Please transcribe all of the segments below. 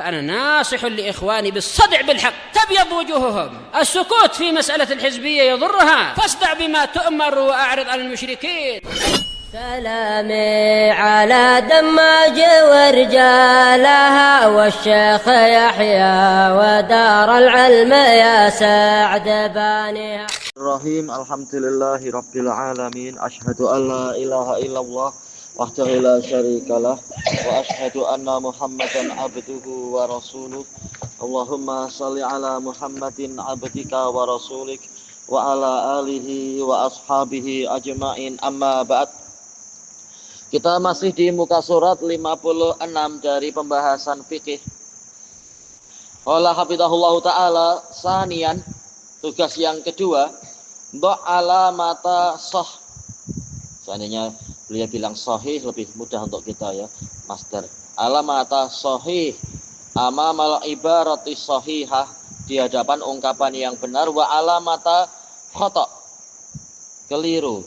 فأنا ناصح لإخواني بالصدع بالحق تبيض وجوههم. السكوت في مسألة الحزبية يضرها، فاصدع بما تؤمر وأعرض عن المشركين. سلامي على دماج ورجالها والشيخ يحيى ودار العلم يا سعد بانيها. الرحيم الحمد لله رب العالمين أشهد أن لا إله إلا الله وحده لا شريك له وأشهد أن محمدا عبده ورسوله اللهم صل على محمد عبدك ورسولك وعلى آله وأصحابه أجمعين أما بعد. Kita masih di muka surat 56 dari pembahasan fikih. Qala hafidhahullahu ta'ala sanian, tugas yang kedua, do' alamata sah. Seandainya beliau bilang sahih lebih mudah untuk kita ya, master. Alamata sahih amamal ibarati sahihah, di hadapan ungkapan yang benar, wa alamata khata, keliru,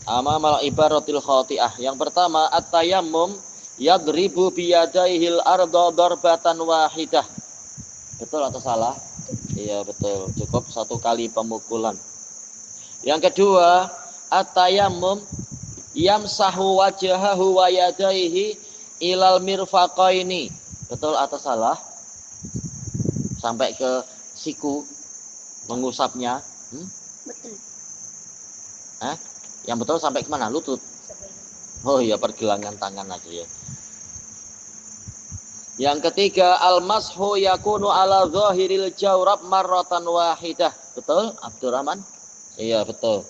amamal ibaratil khati'ah. Yang pertama, at-tayammum yadribu biyadaihil arda darbatan wahidah. Betul atau salah? Iya betul, cukup satu kali pemukulan. Yang kedua, at-tayammum yamsahu wajhahu wa yadaihi ilal mirfaqaini. Betul atau salah? Sampai ke siku mengusapnya. Betul. Yang betul sampai ke mana? Lutut. Oh iya, pergelangan tangan aja ya. Yang ketiga, al-mashu yakunu ala zahiril jawrab marratan wahidah. Betul, Abdurrahman? Iya, betul.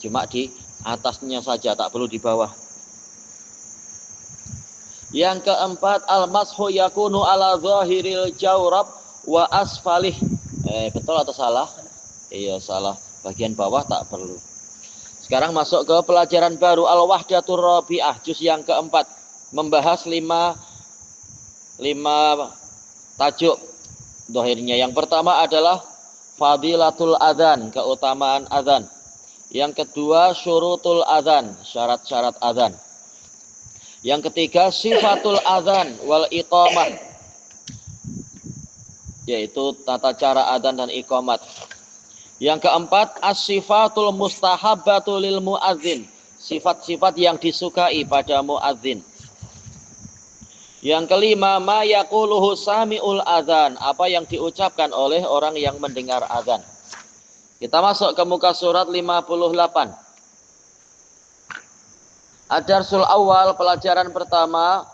Cuma di atasnya saja, tak perlu di bawah. Yang keempat, al-mashu yakunu ala zahiril jawrab wa asfalih. Betul atau salah? Iya, salah. Bagian bawah tak perlu. Sekarang masuk ke pelajaran baru, Al-Wahdatur Rabi'ah, juz yang keempat, membahas lima tajuk dohirnya. Yang pertama adalah fadilatul adzan, keutamaan adzan. Yang kedua, syurutul adzan, syarat-syarat adzan. Yang ketiga, sifatul adzan wal iqamah, yaitu tata cara adzan dan iqamat. Yang keempat, as-sifatul mustahabbatu lil muadzin, sifat-sifat yang disukai pada muadzin. Yang kelima, ma yaquluhu sami'ul adzan, apa yang diucapkan oleh orang yang mendengar adzan. Kita masuk ke muka surat 58. Ad-darsul awal, pelajaran pertama,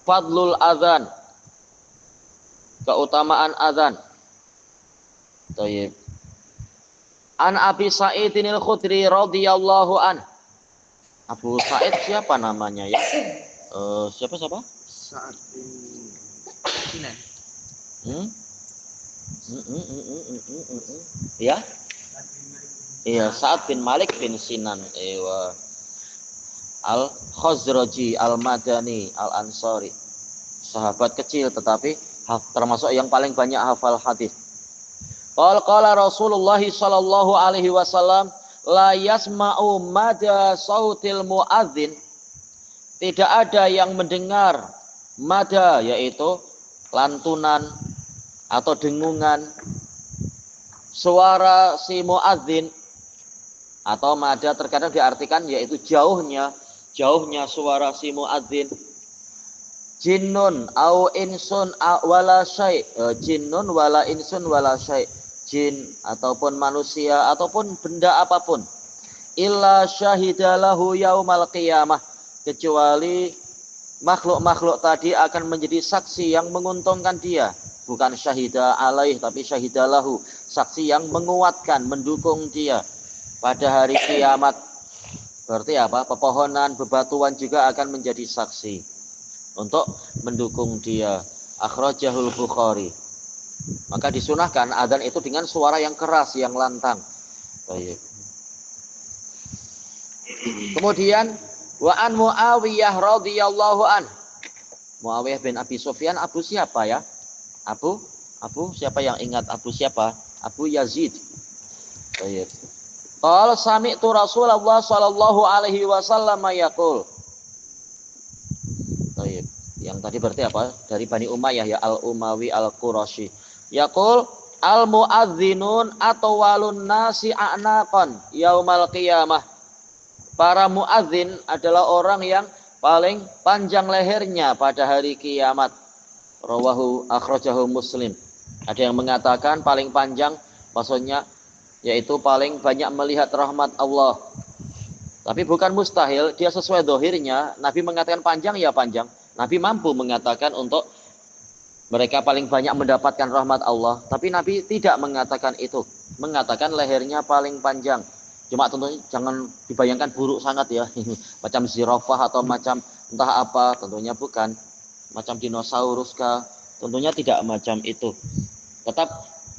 fadlul adzan, keutamaan adzan. Baik. An Abi Sa'idin al-Khudri radhiyallahu an. Abu Sa'id siapa namanya ya? Siapa? Sa'ad bin Sinan. Ya? Iya, Sa'ad bin Malik bin Sinan. Ewa. Al-Khazraji, Al-Madani, Al-Ansari. Sahabat kecil tetapi termasuk yang paling banyak hafal hadis. Qala Rasulullah sallallahu alaihi wasallam, la yasma'u mada sautil muadzin. Tidak ada yang mendengar mada, yaitu lantunan atau dengungan suara si muadzin, atau mada terkadang diartikan yaitu jauhnya suara si muadzin. Jinnun au insun wala syai', jinnun wala insun wala syai', jin ataupun manusia ataupun benda apapun, illa syahidalahu yaumal qiyamah, kecuali makhluk-makhluk tadi akan menjadi saksi yang menguntungkan dia, bukan syahida alaih tapi syahidalahu, saksi yang menguatkan, mendukung dia pada hari kiamat. Berarti apa? Pepohonan, bebatuan juga akan menjadi saksi untuk mendukung dia. Akhrajahul Bukhari. Maka disunahkan adzan itu dengan suara yang keras, yang lantang. Baik. Kemudian wa an Muawiyah radhiyallahu an. Muawiyah bin Abi Sufyan, Abu siapa ya? Abu siapa yang ingat Abu siapa? Abu Yazid. Baik. Qala sami'tu Rasulullah sallallahu alaihi wasallam yaqul. Baik. Yang Yang tadi berarti apa? Dari Bani Umayyah ya, Al-Umawi Al-Qurashi. Yaqul al-muadzinun atawalun nasi a'naqan yaumal qiyamah. Para muadzin adalah orang yang paling panjang lehernya pada hari kiamat. Rawahu akhrajahu Muslim. Ada yang mengatakan paling panjang maksudnya yaitu paling banyak melihat rahmat Allah. Tapi bukan mustahil, dia sesuai dohirnya. Nabi mengatakan panjang ya panjang. Nabi mampu mengatakan untuk mereka paling banyak mendapatkan rahmat Allah. Tapi Nabi tidak mengatakan itu. Mengatakan lehernya paling panjang. Cuma tentunya jangan dibayangkan buruk sangat ya. Macam zirafah atau macam entah apa. Tentunya bukan. Macam dinosaurus kah. Tentunya tidak macam itu. Tetap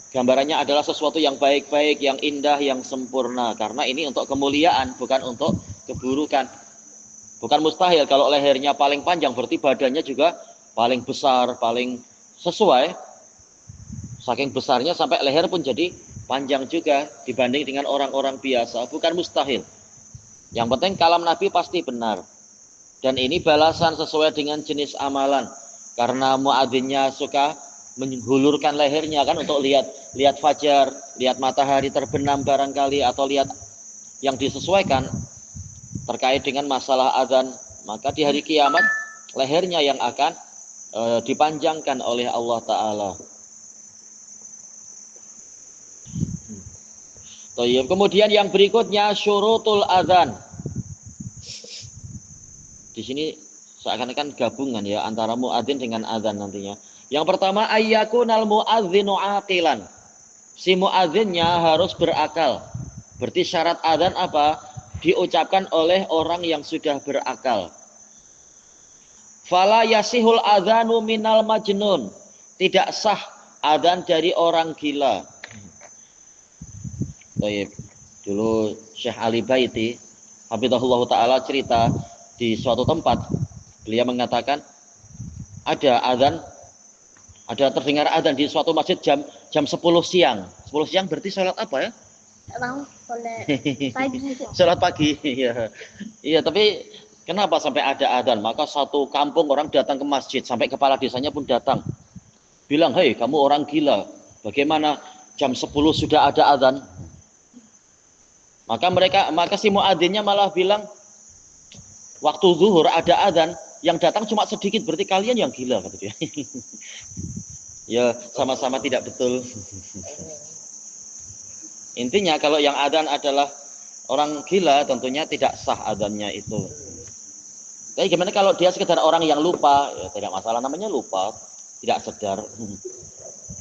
gambarannya adalah sesuatu yang baik-baik, yang indah, yang sempurna. Karena ini untuk kemuliaan, bukan untuk keburukan. Bukan mustahil kalau lehernya paling panjang, berarti badannya juga paling besar, paling sesuai. Saking besarnya sampai leher pun jadi panjang juga dibanding dengan orang-orang biasa. Bukan mustahil. Yang penting kalam Nabi pasti benar. Dan ini balasan sesuai dengan jenis amalan. Karena muadzinnya suka menghulurkan lehernya kan untuk lihat fajar, lihat matahari terbenam barangkali, atau lihat yang disesuaikan terkait dengan masalah adzan. Maka di hari kiamat lehernya yang akan dipanjangkan oleh Allah Ta'ala. Kemudian yang berikutnya syurutul adzan. Di sini seakan-akan gabungan ya antara muadzin dengan adzan nantinya. Yang pertama ayyakunal muadzinu aqilan. Si muadzinnya harus berakal. Berarti syarat adzan apa? Diucapkan oleh orang yang sudah berakal. Fala yasihul adzanu minal majnun. Tidak sah adzan dari orang gila. Baik, dulu Syekh Ali Baiti hafizahullah taala cerita di suatu tempat, beliau mengatakan ada terdengar adzan di suatu masjid jam 10 siang. 10 siang berarti sholat apa ya? Sholat pagi. Sholat pagi. Iya. Iya, tapi kenapa sampai ada adzan? Maka satu kampung orang datang ke masjid, sampai kepala desanya pun datang. Bilang, "Hei, kamu orang gila. Bagaimana jam 10 sudah ada adzan?" Maka si muadzinnya malah bilang, waktu zuhur ada adzan, yang datang cuma sedikit, berarti kalian yang gila, kata dia. Ya, sama-sama tidak betul. Intinya kalau yang adzan adalah orang gila, tentunya tidak sah adzannya itu. Tapi gimana kalau dia sekedar orang yang lupa? Ya tidak masalah, namanya lupa, tidak sadar.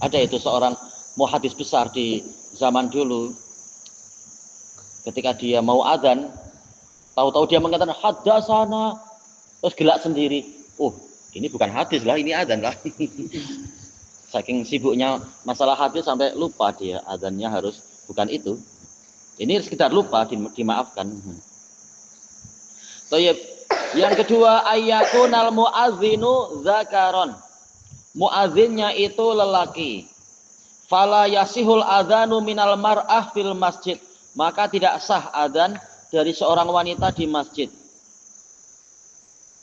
Ada itu seorang muhadis besar di zaman dulu. Ketika dia mau adzan, tahu-tahu dia mengatakan hadatsana, terus gelak sendiri. Oh, ini bukan hadis lah, ini adzan lah. Saking sibuknya masalah hadis sampai lupa dia adzannya harus bukan itu. Ini sekedar lupa, dimaafkan. Thayyib. Yang kedua, ayyakunal muadzinu zakaron. Muadzinnya itu lelaki. Fala yasihul adzanu minal mar'ah fil masjid. Maka tidak sah adzan dari seorang wanita di masjid.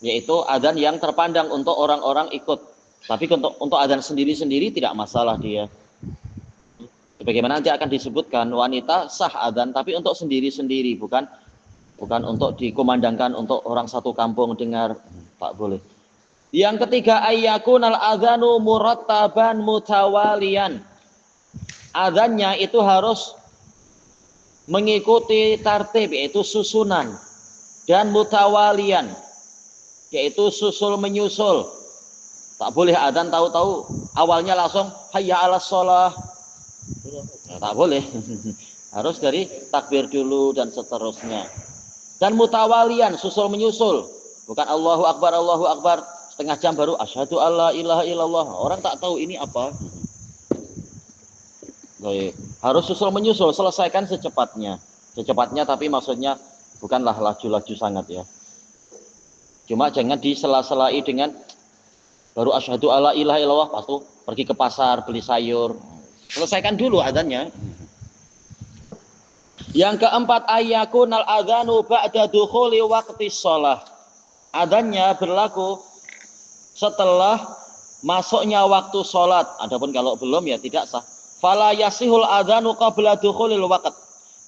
Yaitu adzan yang terpandang untuk orang-orang ikut. Tapi untuk adzan sendiri-sendiri tidak masalah dia. Bagaimana nanti akan disebutkan, wanita sah adzan tapi untuk sendiri-sendiri, bukan untuk dikumandangkan untuk orang satu kampung dengar, tak boleh. Yang ketiga, ayyakunal adzanu murattaban mutawalian. Adzannya itu harus mengikuti tartib, yaitu susunan, dan mutawalian, yaitu susul menyusul. Tak boleh adzan tahu-tahu awalnya langsung hayya 'alas shalah. Nah, tak boleh. Harus dari takbir dulu dan seterusnya. Dan mutawalian, susul menyusul. Bukan Allahu Akbar setengah jam baru asyhadu alla ilaha illallah. Orang tak tahu ini apa. Baik. Harus susul menyusul, selesaikan secepatnya. Secepatnya tapi maksudnya bukanlah laju-laju sangat ya. Cuma jangan disela-selai dengan baru asyhadu alla ilaha illallah, pas itu pergi ke pasar beli sayur. Selesaikan dulu adzannya. Yang keempat, ayyakunal adzanu ba'da dukhuli waqti shalah. Adzannya berlaku setelah masuknya waktu sholat. Adapun kalau belum ya tidak sah. Fala yasihul adzanu qabla dukhulil waqt.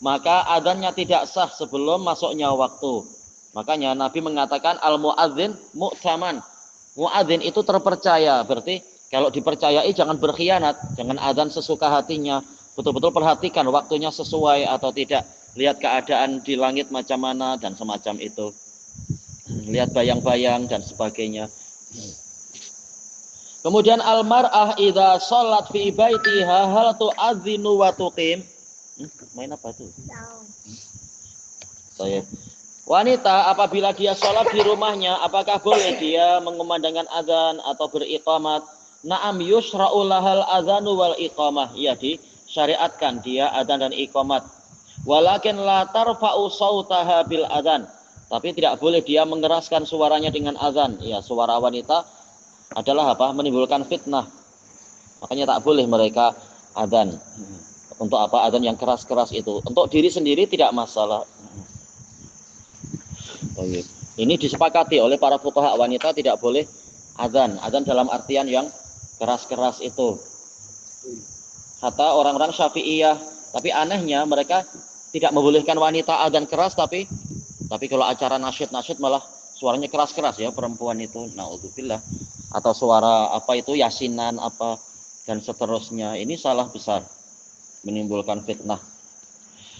Maka adzannya tidak sah sebelum masuknya waktu. Makanya Nabi mengatakan al muadzin mu'taman. Muadzin itu terpercaya. Berarti kalau dipercayai jangan berkhianat, jangan adzan sesuka hatinya. Betul-betul perhatikan waktunya sesuai atau tidak. Lihat keadaan di langit macam mana dan semacam itu. Lihat bayang-bayang dan sebagainya. Kemudian al-mar'ah idza shalat fi baitiha hal tu'adzinu wa tuqim. Main apa tuh? Baik. Wanita apabila dia sholat di rumahnya, apakah boleh dia mengumandangkan azan atau beriqamat? Na'am yusra'u lahal azanu wal iqamah. Ya, disyariatkan dia azan dan iqamat. Walakin la tarfa'u sautaha bil azan. Tapi tidak boleh dia mengeraskan suaranya dengan azan. Ya, suara wanita adalah apa? Menimbulkan fitnah. Makanya tak boleh mereka azan. Untuk apa azan yang keras-keras itu? Untuk diri sendiri tidak masalah. Ini disepakati oleh para fuqaha, wanita tidak boleh azan. Azan dalam artian yang keras-keras itu. Kata orang-orang Syafi'iyah, tapi anehnya mereka tidak membolehkan wanita azan keras, tapi kalau acara nasyid malah suaranya keras-keras ya perempuan itu. Naudzubillah. Atau suara apa itu yasinan apa dan seterusnya. Ini salah besar, menimbulkan fitnah.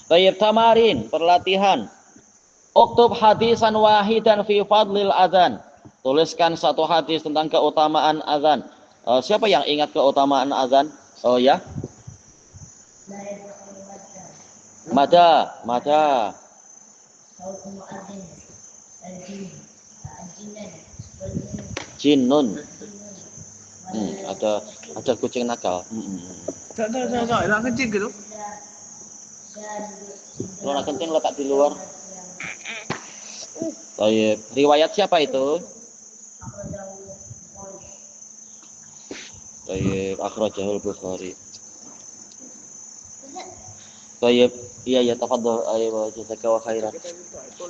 Tayyib tamarin, perlatihan. Uktub hadisan wahidan fi fadlil adzan. Tuliskan satu hadis tentang keutamaan azan. Siapa yang ingat keutamaan azan? Oh ya. Mada. Jinnun. Ada kucing nakal. Tak, nak kencing ke tu? Kalau nak kencing letak di luar. Baik. Riwayat siapa itu? Baik, akhrajahul Bukhari. Baik, iya tafadhol, ayo jazakallahu khairan.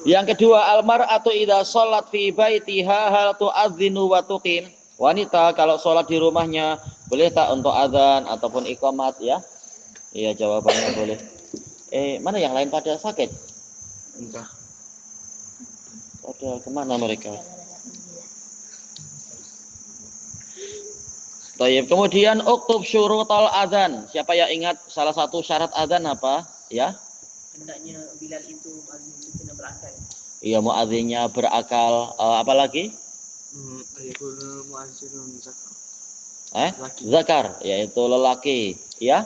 Yang kedua, al-mar'atu idza shalat fi baitiha hal tu'adzinu wa tuqim. Wanita kalau sholat di rumahnya boleh tak untuk azan ataupun iqamat ya? Iya, jawabannya boleh. Mana yang lain pada sakit? Entah. Pada kemana mereka? Baik, kemudian uktub syurutal adzan. Siapa yang ingat salah satu syarat adzan apa? Ya? Hendaknya Bilal itu muadzin itu kena berakal. Iya, muadzinnya berakal. Apa lagi? Ayakul muadzin zakar. Zakar, yaitu lelaki, ya?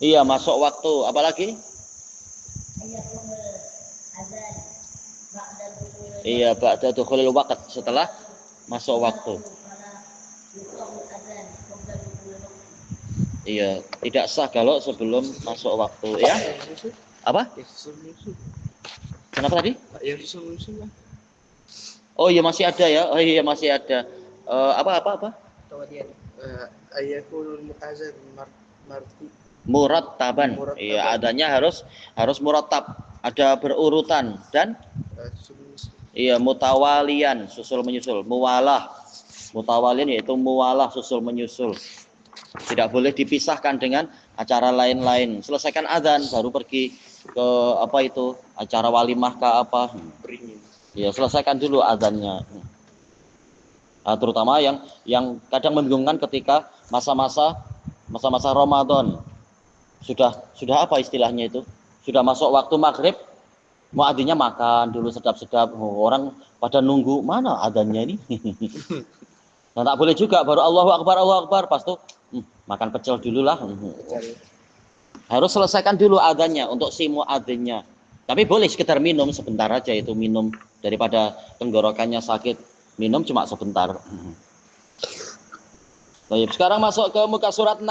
Iya, masuk waktu. Apa lagi? Iya, ba'da dukhulil waqt, setelah masuk waktu. Iya, tidak sah kalau sebelum masuk waktu, ya? Apa? Kenapa tadi? Oh iya masih ada ya. Oh iya masih ada. Apa? Ayakul muazin Murattaban. Iya, adanya harus murattab, ada berurutan dan iya mutawalian, susul menyusul. Muwalah. Mutawalian yaitu muwalah, susul menyusul. Tidak boleh dipisahkan dengan acara lain-lain. Selesaikan azan baru pergi ke apa itu? Acara walimah ke apa? Ya, selesaikan dulu azannya. Terutama yang kadang membingungkan ketika masa-masa Ramadan. Sudah apa istilahnya itu? Sudah masuk waktu maghrib, muadzinnya makan dulu sedap-sedap. Orang pada nunggu mana azannya ini. Nah, tak boleh juga baru Allahu Akbar pas tuh makan pecel dulu lah. Harus selesaikan dulu azannya untuk si muadzinnya. Tapi boleh sekedar minum sebentar aja, itu minum daripada tenggorokannya sakit. Minum cuma sebentar. Baik, sekarang masuk ke muka surat 60.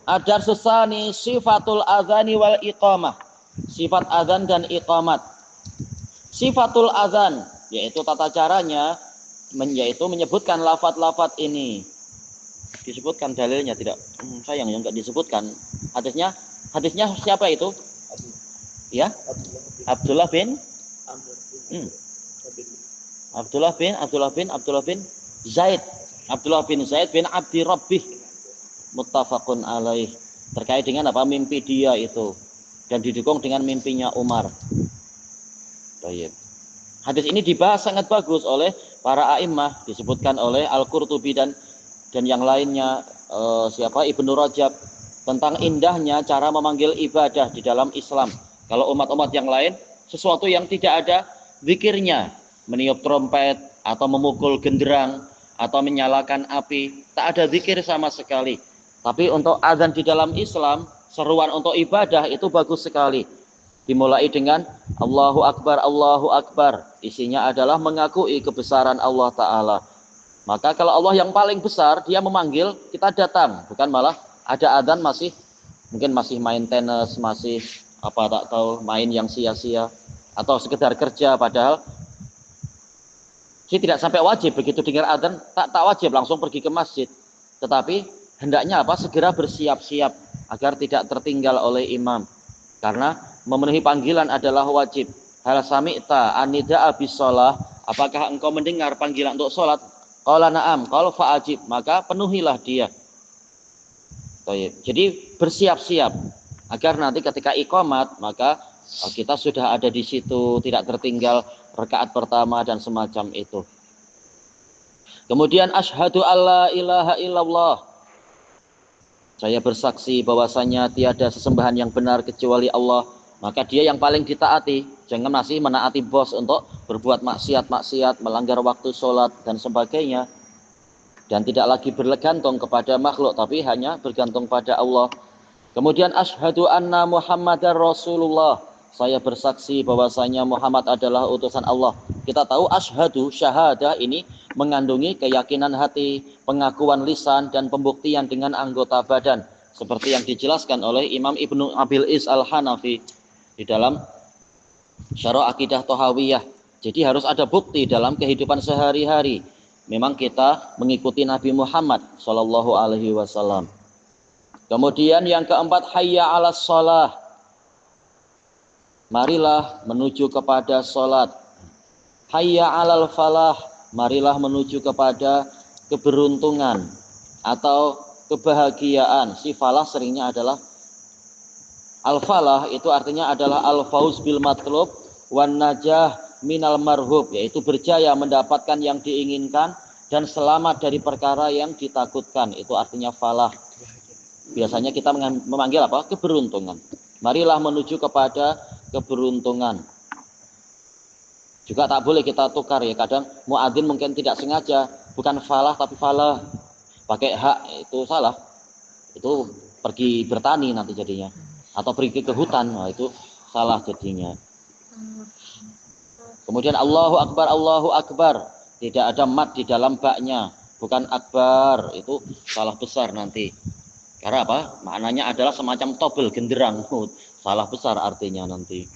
Adar susani sifatul azani wal iqamah. Sifat azan dan iqamat. Sifatul azan yaitu tata caranya, yaitu menyebutkan lafaz-lafaz ini. Disebutkan dalilnya tidak? Sayang yang enggak disebutkan. Hadisnya siapa itu? Ya? Abdullah bin Abdullah bin Zaid. Abdullah bin Zaid bin Abdi Rabbih. Muttafaqun alaih. Terkait dengan apa? Mimpi dia itu. Dan didukung dengan mimpinya Umar. Baik. Hadis ini dibahas sangat bagus oleh para a'immah, disebutkan oleh Al-Qurtubi dan yang lainnya, Ibnu Rajab, tentang indahnya cara memanggil ibadah di dalam Islam. Kalau umat-umat yang lain, sesuatu yang tidak ada zikirnya, meniup trompet atau memukul genderang atau menyalakan api, tak ada zikir sama sekali. Tapi untuk azan di dalam Islam, seruan untuk ibadah itu bagus sekali. Dimulai dengan Allahu Akbar, Allahu Akbar. Isinya adalah mengakui kebesaran Allah Ta'ala. Maka kalau Allah yang paling besar, dia memanggil, kita datang. Bukan malah ada adzan mungkin masih main tenis, masih tak tahu, main yang sia-sia. Atau sekedar kerja, padahal dia tidak sampai wajib. Begitu dengar adzan, tak wajib langsung pergi ke masjid. Tetapi hendaknya segera bersiap-siap agar tidak tertinggal oleh imam. Karena memenuhi panggilan adalah wajib. Hal sami'ta an-nida'a bis-shalah, apakah engkau mendengar panggilan untuk salat? Qala na'am, qala fa'ajib, maka penuhilah dia. Jadi bersiap-siap agar nanti ketika iqamat maka kita sudah ada di situ, tidak tertinggal rakaat pertama dan semacam itu. Kemudian asyhadu alla ilaha illallah. Saya bersaksi bahwasanya tiada sesembahan yang benar kecuali Allah. Maka dia yang paling ditaati. Jangan masih menaati bos untuk berbuat maksiat-maksiat, melanggar waktu sholat dan sebagainya. Dan tidak lagi bergantung kepada makhluk, tapi hanya bergantung pada Allah. Kemudian asyhadu anna Muhammadar Rasulullah. Saya bersaksi bahwasanya Muhammad adalah utusan Allah. Kita tahu asyhadu, syahadah ini mengandungi keyakinan hati, pengakuan lisan, dan pembuktian dengan anggota badan. Seperti yang dijelaskan oleh Imam Ibnu Abil Is Al-Hanafi di dalam Syarah Aqidah Thahawiyah. Jadi harus ada bukti dalam kehidupan sehari-hari. Memang kita mengikuti Nabi Muhammad Sallallahu Alaihi Wasallam. Kemudian yang keempat, hayya 'alas shalah. Marilah menuju kepada salat. Hayya 'alal falah. Marilah menuju kepada keberuntungan atau kebahagiaan. Si falah seringnya adalah al-falah, itu artinya adalah al-fauz bil matlub wan najah minal marhub, yaitu berjaya mendapatkan yang diinginkan dan selamat dari perkara yang ditakutkan. Itu artinya falah. Biasanya kita memanggil keberuntungan. Marilah menuju kepada keberuntungan. Juga tak boleh kita tukar ya. Kadang muadzin mungkin tidak sengaja, bukan falah tapi falah. Pakai hak itu salah. Itu pergi bertani nanti jadinya. Atau pergi ke hutan, nah itu salah jadinya. Kemudian Allahu Akbar, Allahu Akbar. Tidak ada mat di dalam baknya. Bukan akbar, itu salah besar nanti. Karena maknanya adalah semacam tobel genderang. Salah besar artinya nanti.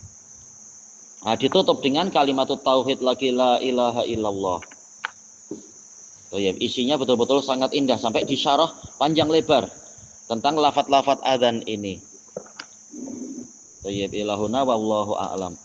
Nah, ditutup dengan kalimat tauhid lagi la ilaha illallah. Isinya betul-betul sangat indah sampai disyarah panjang lebar tentang lafaz-lafaz adzan ini. Ilahuna wallahu a'lam.